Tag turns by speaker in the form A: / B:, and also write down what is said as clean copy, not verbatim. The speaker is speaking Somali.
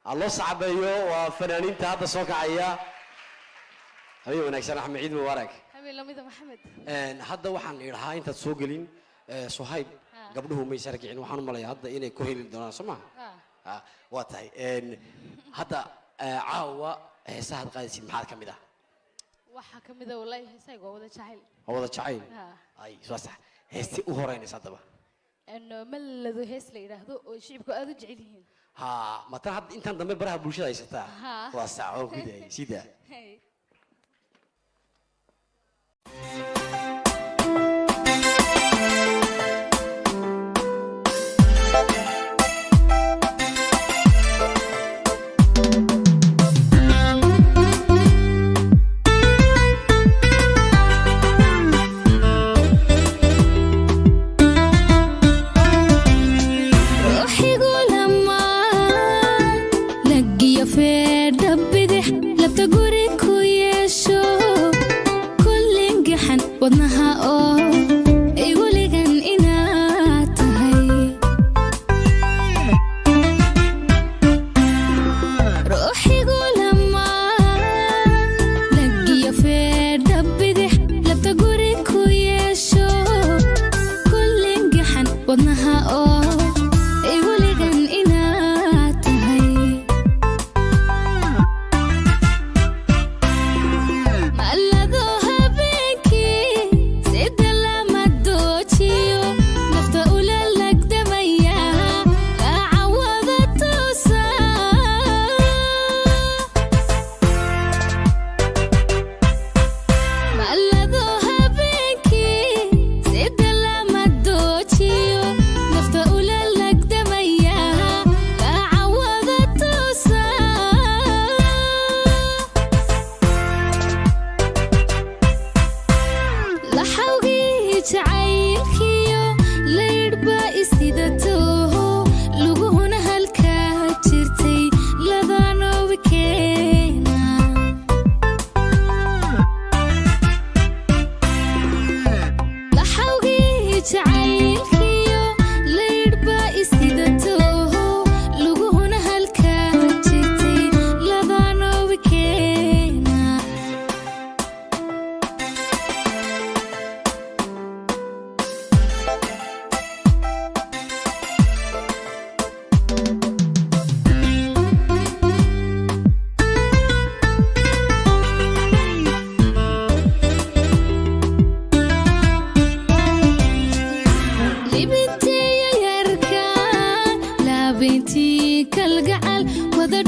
A: الله صعب وفنانين هذا صوك عيا هذه ونكسر أحمد عيد مبارك
B: حبيبي لميذ محمد
A: هذا وحن إرهاء أنت تسوقلين صهيب قبله ما يسرق يعني وحن ملاي هذا إنه كهيل الدنيا سمع واتاي هذا عاوة سهل قادسين محل كميدا
B: waxa kamida wallahi heesayga wada jacayl
A: wada jacayl ay soo sax heesti u horeynaysa hadaba
B: maladu hees la yiraahdo oo shicibku aad u jecel yihiin
A: ha ma tan had intan dambe baraha bulshada haysataa waa sax oo guday sida
B: بنتي كالجعل وذا